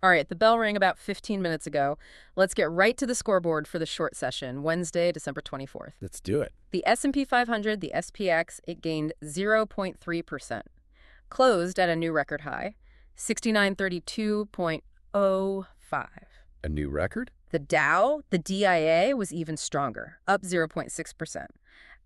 All right, the bell rang about 15 minutes ago. Let's get right to the scoreboard for the short session, Wednesday, December 24th. Let's do it. The S&P 500, the SPX, it gained 0.3%. Closed at a new record high, 6932.05. A new record? The Dow, the DIA, was even stronger, up 0.6%.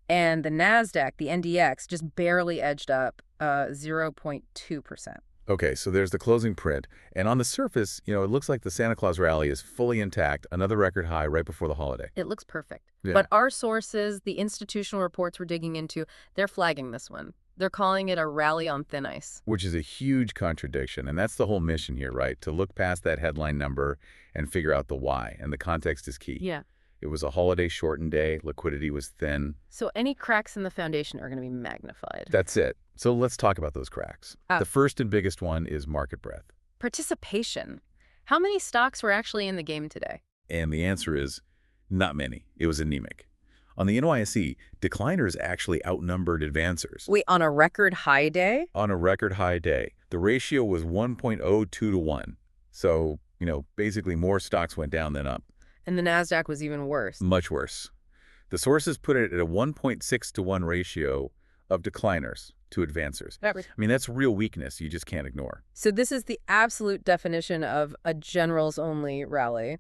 And the Nasdaq, the NDX, just barely edged up 0.2%. Okay, so there's the closing print. And on the surface, it looks like the Santa Claus rally is fully intact, another record high right before the holiday. It looks perfect. Yeah. But our sources, the institutional reports we're digging into, they're flagging this one. They're calling it a rally on thin ice. Which is a huge contradiction. And that's the whole mission here, right? To look past that headline number and figure out the why. And the context is key. Yeah. It was a holiday-shortened day. Liquidity was thin. So any cracks in the foundation are going to be magnified. That's it. So let's talk about those cracks. The first and biggest one is market breadth. Participation. How many stocks were actually in the game today? And the answer is not many. It was anemic. On the NYSE, decliners actually outnumbered advancers. Wait, on a record high day? On a record high day. The ratio was 1.02 to 1. So, basically more stocks went down than up. And the Nasdaq was even worse. Much worse. The sources put it at a 1.6 to 1 ratio of decliners to advancers. That's real weakness you just can't ignore. So this is the absolute definition of a generals-only rally.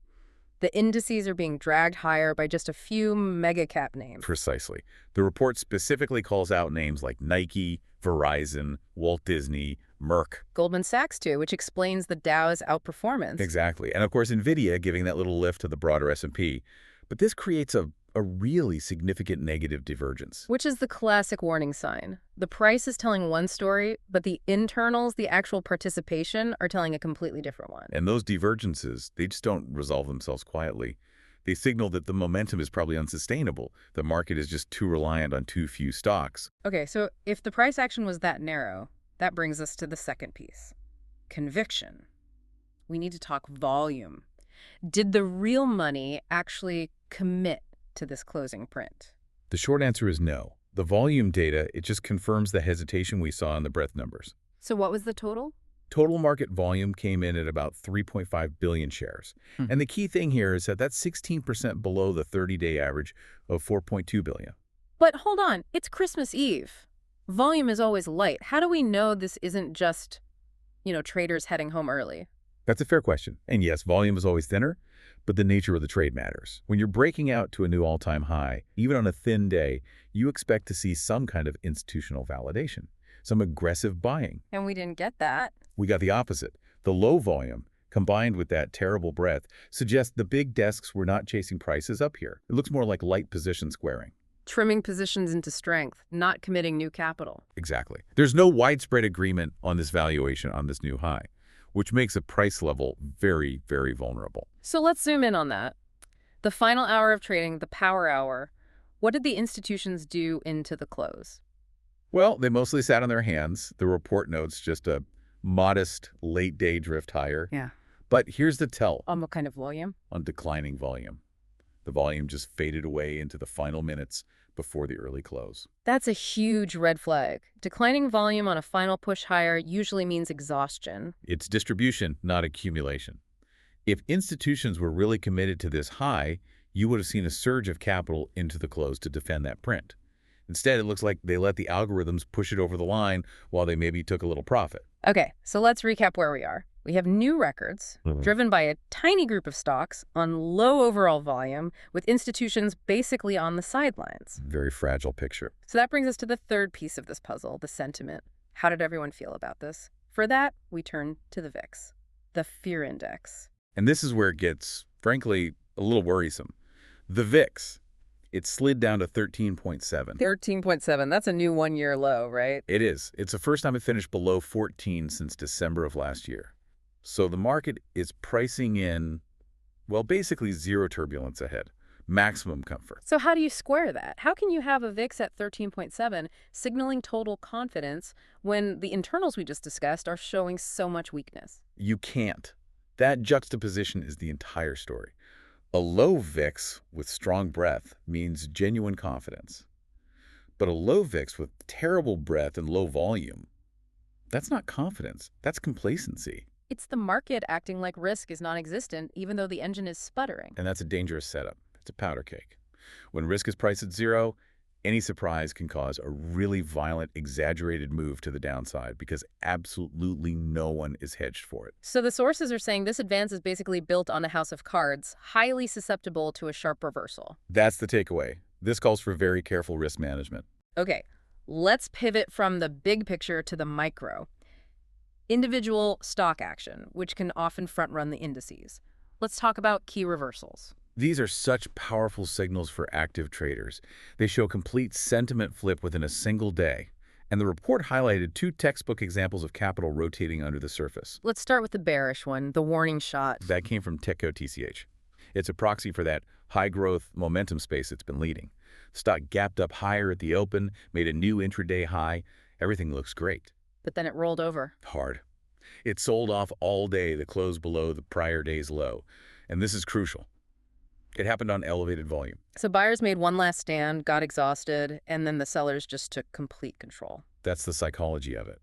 The indices are being dragged higher by just a few mega-cap names. Precisely. The report specifically calls out names like Nike, Verizon, Walt Disney, Merck. Goldman Sachs, too, which explains the Dow's outperformance. Exactly. And, of course, Nvidia giving that little lift to the broader S&P. But this creates a really significant negative divergence. Which is the classic warning sign. The price is telling one story, but the internals, the actual participation, are telling a completely different one. And those divergences, they just don't resolve themselves quietly. They signal that the momentum is probably unsustainable. The market is just too reliant on too few stocks. Okay, so if the price action was that narrow, that brings us to the second piece. Conviction. We need to talk volume. Did the real money actually commit to this closing print? The short answer is no. The volume data, it just confirms the hesitation we saw in the breadth numbers. So what was the total? Total market volume came in at about 3.5 billion shares. And the key thing here is that that's 16% below the 30-day average of 4.2 billion. But hold on, it's Christmas Eve. Volume is always light. How do we know this isn't just, traders heading home early? That's a fair question. And yes, volume is always thinner, but the nature of the trade matters. When you're breaking out to a new all-time high, even on a thin day, you expect to see some kind of institutional validation, some aggressive buying. And we didn't get that. We got the opposite. The low volume, combined with that terrible breadth, suggests the big desks were not chasing prices up here. It looks more like light position squaring. Trimming positions into strength, not committing new capital. Exactly. There's no widespread agreement on this valuation on this new high, which makes a price level very, very vulnerable. So let's zoom in on that. The final hour of trading, the power hour, what did the institutions do into the close? Well, they mostly sat on their hands. The report notes just a modest late-day drift higher. Yeah. But here's the tell. On what kind of volume? On declining volume. The volume just faded away into the final minutes before the early close. That's a huge red flag. Declining volume on a final push higher usually means exhaustion. It's distribution, not accumulation. If institutions were really committed to this high, you would have seen a surge of capital into the close to defend that print. Instead, it looks like they let the algorithms push it over the line while they maybe took a little profit. Okay, so let's recap where we are. We have new records driven by a tiny group of stocks on low overall volume with institutions basically on the sidelines. Very fragile picture. So that brings us to the third piece of this puzzle, the sentiment. How did everyone feel about this? For that, we turn to the VIX, the fear index. And this is where it gets, frankly, a little worrisome. The VIX, it slid down to 13.7. 13.7, that's a new one-year low, right? It is. It's the first time it finished below 14 since December of last year. So the market is pricing in, well, basically zero turbulence ahead, maximum comfort. So how do you square that? How can you have a VIX at 13.7 signaling total confidence when the internals we just discussed are showing so much weakness? You can't. That juxtaposition is the entire story. A low VIX with strong breadth means genuine confidence. But a low VIX with terrible breadth and low volume, that's not confidence, that's complacency. It's the market acting like risk is non-existent, even though the engine is sputtering. And that's a dangerous setup. It's a powder cake. When risk is priced at zero, any surprise can cause a really violent, exaggerated move to the downside because absolutely no one is hedged for it. So the sources are saying this advance is basically built on a house of cards, highly susceptible to a sharp reversal. That's the takeaway. This calls for very careful risk management. Okay, let's pivot from the big picture to the micro. Individual stock action, which can often front-run the indices. Let's talk about key reversals. These are such powerful signals for active traders. They show complete sentiment flip within a single day. And the report highlighted two textbook examples of capital rotating under the surface. Let's start with the bearish one, the warning shot. That came from TechCo TCH. It's a proxy for that high-growth momentum space it's been leading. Stock gapped up higher at the open, made a new intraday high. Everything looks great. But then it rolled over. Hard. It sold off all day to close below the prior day's low. And this is crucial. It happened on elevated volume. So buyers made one last stand, got exhausted, and then the sellers just took complete control. That's the psychology of it.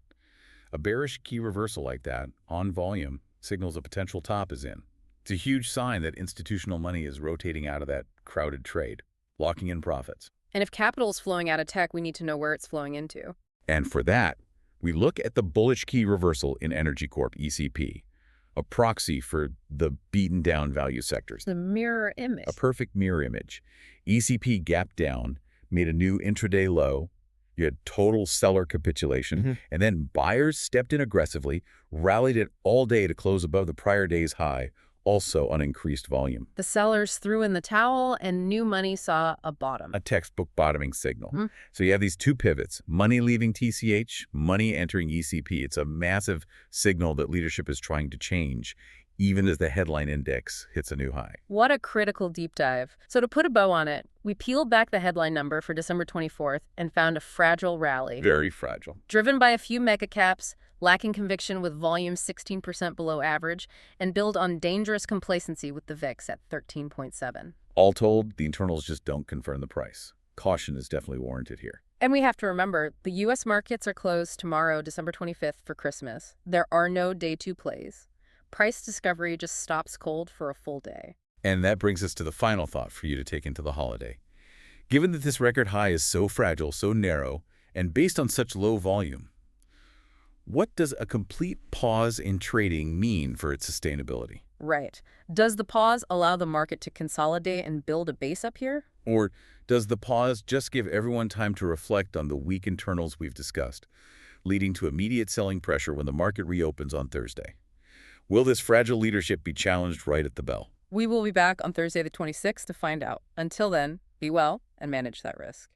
A bearish key reversal like that, on volume, signals a potential top is in. It's a huge sign that institutional money is rotating out of that crowded trade, locking in profits. And if capital is flowing out of tech, we need to know where it's flowing into. And for that, we look at the bullish key reversal in EnergyCorp ECP, a proxy for the beaten down value sectors. The mirror image. A perfect mirror image. ECP gapped down, made a new intraday low. You had total seller capitulation, and then buyers stepped in aggressively, rallied it all day to close above the prior day's high, also on increased volume. The sellers threw in the towel and new money saw a bottom. A textbook bottoming signal. So you have these two pivots, money leaving TCH, money entering ECP. It's a massive signal that leadership is trying to change, even as the headline index hits a new high. What a critical deep dive. So to put a bow on it, we peeled back the headline number for December 24th and found a fragile rally. Very fragile. Driven by a few mega caps, lacking conviction with volume 16% below average, and build on dangerous complacency with the VIX at 13.7. All told, the internals just don't confirm the price. Caution is definitely warranted here. And we have to remember, the U.S. markets are closed tomorrow, December 25th, for Christmas. There are no day two plays. Price discovery just stops cold for a full day. And that brings us to the final thought for you to take into the holiday. Given that this record high is so fragile, so narrow, and based on such low volume, what does a complete pause in trading mean for its sustainability? Right. Does the pause allow the market to consolidate and build a base up here? Or does the pause just give everyone time to reflect on the weak internals we've discussed, leading to immediate selling pressure when the market reopens on Thursday? Will this fragile leadership be challenged right at the bell? We will be back on Thursday the 26th to find out. Until then, be well and manage that risk.